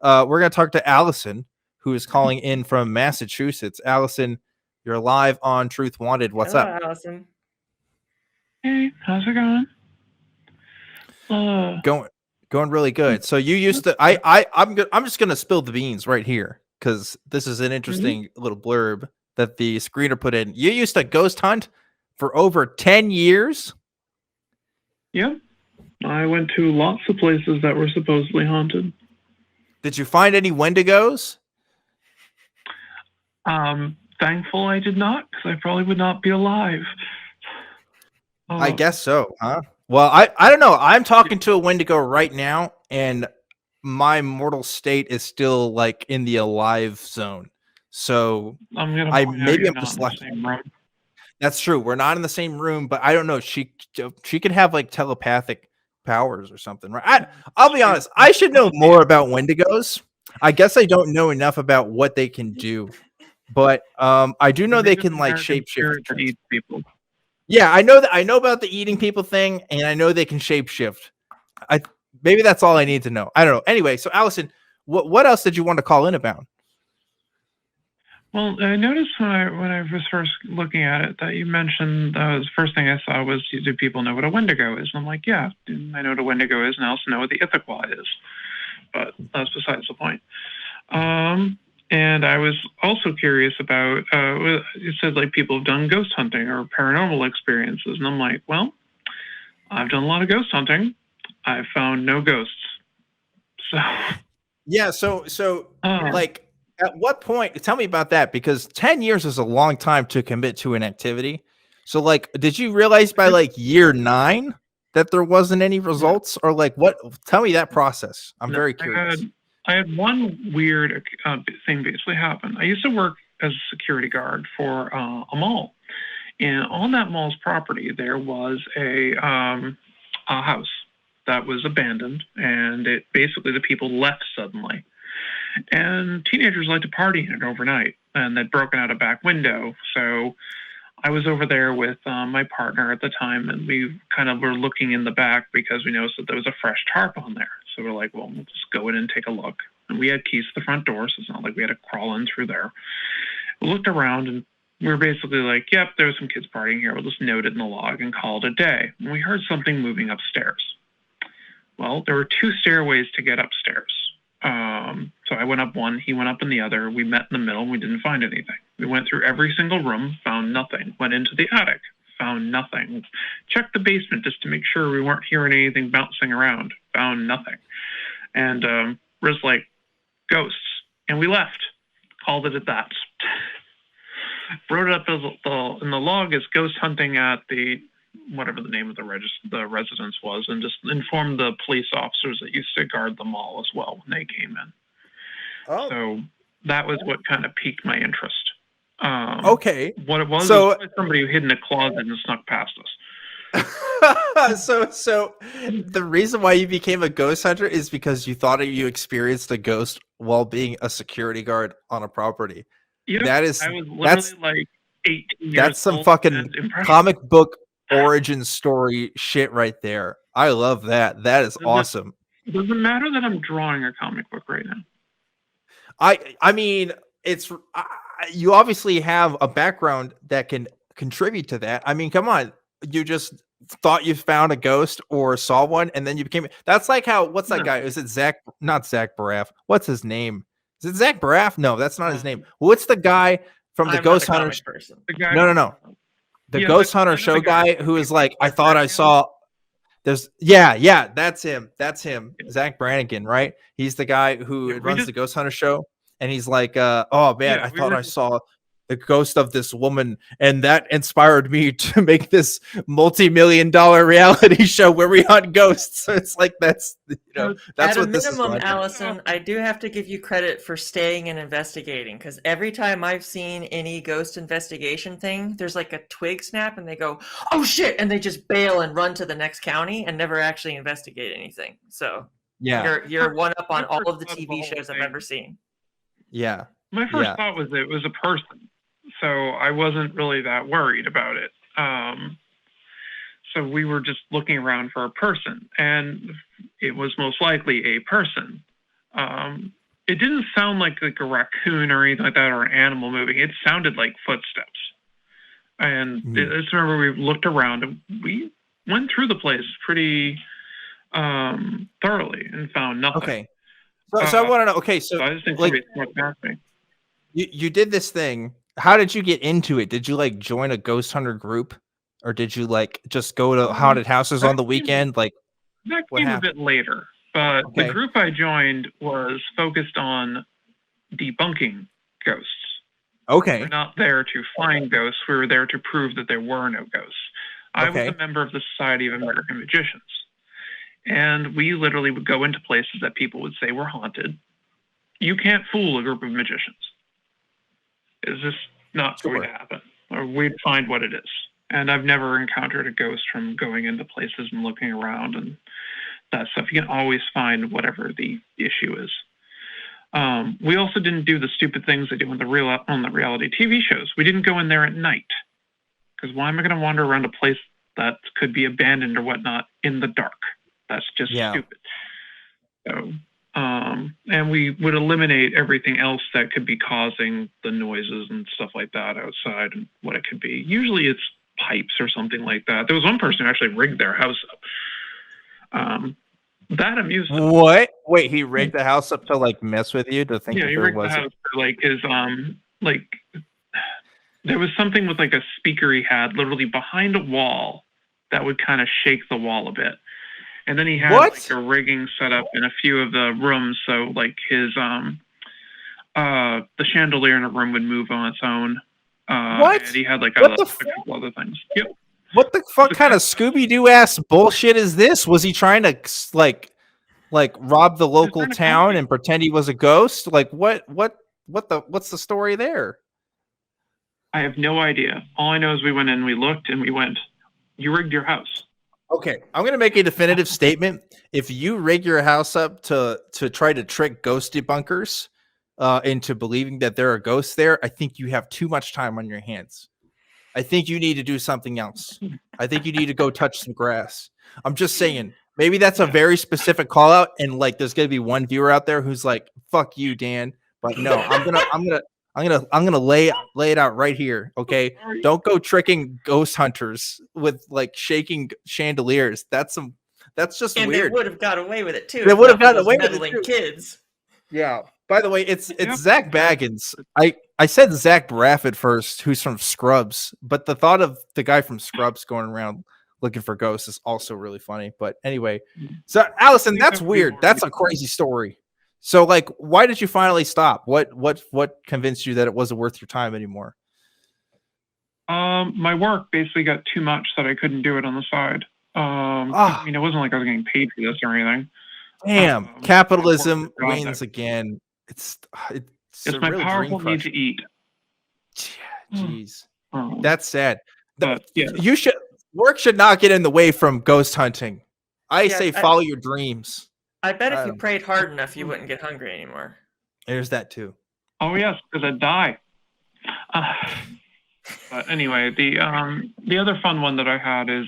We're going to talk to Allison, who is calling in from Massachusetts. Allison, you're live on Truth Wanted. What's Hello, up? Allison. Hey, how's it going? Going really good. So you used to I'm just going to spill the beans right here cuz this is an interesting little blurb that the screener put in. You used to ghost hunt for over 10 years? Yeah. I went to lots of places that were supposedly haunted. Did you find any Wendigos? Thankful I did not, because I probably would not be alive. I guess so, huh? Well, I don't know. I'm talking to a Wendigo right now, and my mortal state is still like in the alive zone. So maybe I'm just lucky. That's true. We're not in the same room, but I don't know. She could have like telepathic powers or something, right? I'll be honest. I should know more about Wendigos. I guess I don't know enough about what they can do, but I do know they can like shapeshift people. Yeah, I know that. I know about the eating people thing, and I know they can shapeshift. Maybe that's all I need to know. I don't know. Anyway, so Allison, what else did you want to call in about? Well, I noticed when I was first looking at it that you mentioned the first thing I saw was, do people know what a Wendigo is? And I'm like, yeah, I know what a Wendigo is, and I also know what the Ipecac is. But that's besides the point. And I was also curious about, it said like people have done ghost hunting or paranormal experiences. And I'm like, well, I've done a lot of ghost hunting. I've found no ghosts. So. Yeah. So like at what point, tell me about that, because 10 years is a long time to commit to an activity. So like, did you realize by like year 9 that there wasn't any results or like what? Tell me that process. I'm very curious. I had one weird thing basically happen. I used to work as a security guard for a mall. And on that mall's property, there was a house that was abandoned. And it basically, the people left suddenly. And teenagers like to party in it overnight. And they'd broken out a back window. So I was over there with my partner at the time. And we kind of were looking in the back because we noticed that there was a fresh tarp on there. So we're like, well, we'll just go in and take a look. And we had keys to the front door, so it's not like we had to crawl in through there. We looked around, and we were basically like, yep, there was some kids partying here. We'll just note it in the log and call it a day. And we heard something moving upstairs. Well, there were 2 stairways to get upstairs. So I went up one, he went up in the other. We met in the middle, and we didn't find anything. We went through every single room, found nothing. Went into the attic, found nothing. Checked the basement just to make sure we weren't hearing anything bouncing around. Found nothing. And we're just like, ghosts. And we left. Called it at that. Wrote it up as in the log as ghost hunting at the, whatever the name of the residence was, and just informed the police officers that used to guard the mall as well when they came in. Oh. So that was what kind of piqued my interest. Okay. What it was somebody who hid in a closet and snuck past us. So the reason why you became a ghost hunter is because you thought you experienced a ghost while being a security guard on a property. Yep. I was literally like 18 years That's some old fucking comic book origin story shit right there. I love that. That is awesome. Does it matter that I'm drawing a comic book right now? I mean, you obviously have a background that can contribute to that. I mean, come on. You just thought you found a ghost or saw one, and then you became. That's like how. What's that guy? Is it Zach? Not Zach Braff. What's his name? Is it Zach Braff? No, that's not his name. What's the guy from the Ghost Hunter? No. The Ghost Hunter show guy who is like, I thought I saw. That's him. Zach Brannigan, right? He's the guy who runs the Ghost Hunter show, and he's like, oh man, I thought I saw the ghost of this woman, and that inspired me to make this multi-million-dollar reality show where we hunt ghosts. So it's like that's at what this is. At a minimum, Allison, I do have to give you credit for staying and investigating, because every time I've seen any ghost investigation thing, there's like a twig snap, and they go, "Oh shit!" and they just bail and run to the next county and never actually investigate anything. So you're one up on all of the TV shows I've ever seen. Yeah. My first thought was it was a person, so I wasn't really that worried about it. So we were just looking around for a person, and it was most likely a person. it didn't sound like a raccoon or anything like that, or an animal moving. It sounded like footsteps. And I just remember we looked around and we went through the place pretty thoroughly and found nothing. Okay. So I want to know. Okay, so I just think like what's happening. you did this thing. How did you get into it? Did you like join a ghost hunter group, or did you like just go to haunted houses on the weekend? Like that came a bit later, but the group I joined was focused on debunking ghosts. Okay. We're not there to find ghosts. We were there to prove that there were no ghosts. I was a member of the Society of American Magicians. And we literally would go into places that people would say were haunted. You can't fool a group of magicians. It's just not going to happen. Or we'd find what it is. And I've never encountered a ghost from going into places and looking around and that stuff. You can always find whatever the issue is. We also didn't do the stupid things they do on the reality TV shows. We didn't go in there at night. Because why am I going to wander around a place that could be abandoned or whatnot in the dark? That's just stupid. So, and we would eliminate everything else that could be causing the noises and stuff like that outside and what it could be. Usually it's pipes or something like that. There was one person who actually rigged their house up. That amused him. What? Wait, he rigged the house up to like mess with you to think that he there rigged was the house for like his like there was something with like a speaker he had literally behind a wall that would kind of shake the wall a bit. And then he had like a rigging set up in a few of the rooms, so like his the chandelier in a room would move on its own. And he had like a couple other things. Yep. What the fuck kind of Scooby-Doo ass bullshit is this? Was he trying to like rob the local town and pretend he was a ghost? Like what's the story there? I have no idea. All I know is we went in, we looked, and we went, you rigged your house. Okay, I'm going to make a definitive statement. If you rig your house up to try to trick ghost debunkers into believing that there are ghosts there, I think you have too much time on your hands. I think you need to do something else. I think you need to go touch some grass. I'm just saying, maybe that's a very specific call out, and like there's going to be one viewer out there who's like, "Fuck you, Dan." But no, I'm gonna lay it out right here. Okay, don't go tricking ghost hunters with like shaking chandeliers. That's just and weird. They would have got away with it too. They would have gotten away with it too. Kids. Yeah. By the way, it's Zach Baggins. I said Zach Braff at first, who's from Scrubs, but the thought of the guy from Scrubs going around looking for ghosts is also really funny. But anyway, so Allison, that's weird. That's a crazy story. So, like, why did you finally stop? What convinced you that it wasn't worth your time anymore? My work basically got too much that I couldn't do it on the side. I mean, it wasn't like I was getting paid for this or anything. Damn, capitalism wins again. It's my powerful need to eat. Jeez, that's sad. Work should not get in the way from ghost hunting. I say follow your dreams. I bet if you prayed hard enough, you wouldn't get hungry anymore. There's that too. Oh yes, because I'd die. But anyway, the other fun one that I had is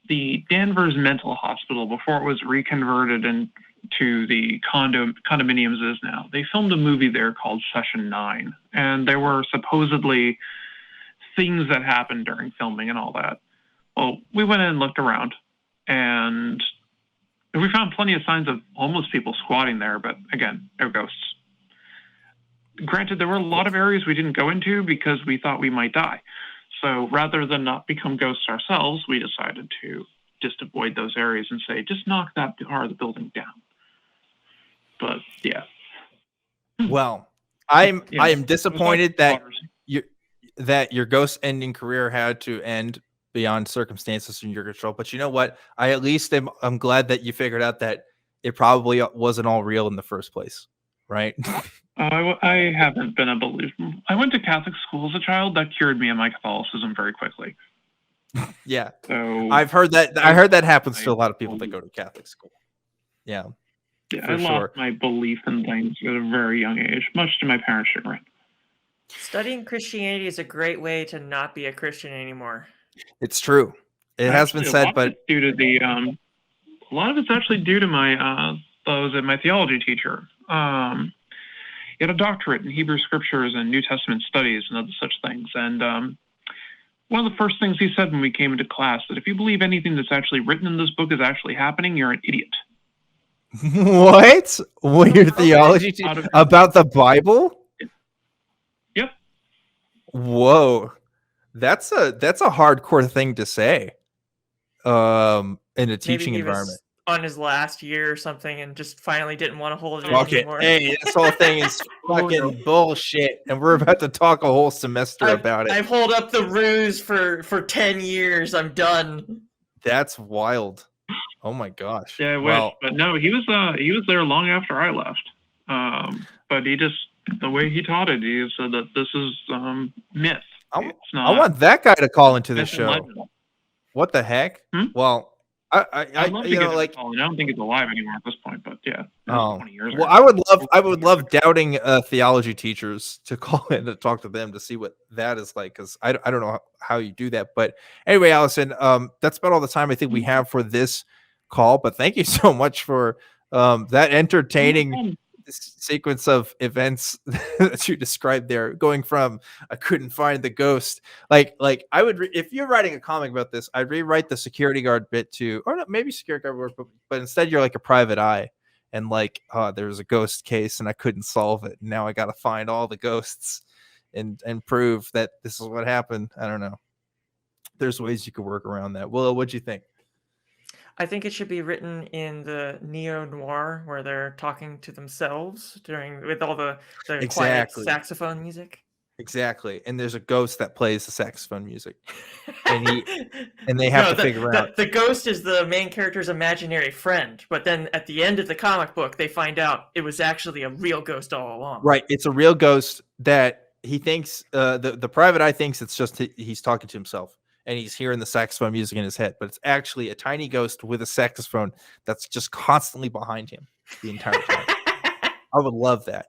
the Danvers Mental Hospital before it was reconverted into the condominiums it is now. They filmed a movie there called Session 9, and there were supposedly things that happened during filming and all that. Well, we went in and looked around, and we found plenty of signs of homeless people squatting there, but again, no ghosts. Granted, there were a lot of areas we didn't go into because we thought we might die. So rather than not become ghosts ourselves, we decided to just avoid those areas and say, just knock that part of the building down. But yeah. Well, I am disappointed that your ghost ending career had to end beyond circumstances in your control. But you know what? I'm glad that you figured out that it probably wasn't all real in the first place, right? I haven't been a believer. I went to Catholic school as a child. That cured me of my Catholicism very quickly. Yeah. So I've heard that. I heard that happens to a lot of people that go to Catholic school. Yeah. Yeah, I lost my belief in things at a very young age, much to my parents' chagrin. Studying Christianity is a great way to not be a Christian anymore. It's true. It has been said, but due to the a lot of it's actually due to my was my theology teacher. He had a doctorate in Hebrew scriptures and New Testament studies and other such things. And one of the first things he said when we came into class, that if you believe anything that's actually written in this book is actually happening, you're an idiot. What? What your theology about the Bible? Yep. Whoa, that's a hardcore thing to say. In a teaching Maybe he environment. was on his last year or something, and just finally didn't want to hold it Okay, anymore. hey, this whole thing is fucking bullshit, and we're about to talk a whole semester about it. I've held up the ruse for 10 years. I'm done. That's wild. Oh my gosh. Yeah, I wish, but no, he was there long after I left. But he just, the way he taught it, he said that this is myth. I want that guy to call into the show. Legend. What the heck? Well, I love to get I don't think it's alive anymore at this point, but yeah. 20 years well, I would love doubting theology teachers to call in to talk to them to see what that is like, because I don't know how you do that. But anyway, Allison, that's about all the time I think we have for this call. But thank you so much for that entertaining sequence of events that you described there, going from I couldn't find the ghost, like I would if you're writing a comic about this, I'd rewrite the security guard bit to, or not, maybe security guard work, but instead you're like a private eye, and like there was a ghost case and I couldn't solve it, and now I got to find all the ghosts and prove that this is what happened. I don't know, there's ways you could work around that. Well, what'd you think? I think it should be written in the neo-noir where they're talking to themselves with all the quiet saxophone music. Exactly. And there's a ghost that plays the saxophone music. And they have to figure out. The ghost is the main character's imaginary friend, but then at the end of the comic book, they find out it was actually a real ghost all along. Right. It's a real ghost that he thinks, the private eye thinks it's just he's talking to himself. And he's hearing the saxophone music in his head, but it's actually a tiny ghost with a saxophone that's just constantly behind him the entire time. I would love that.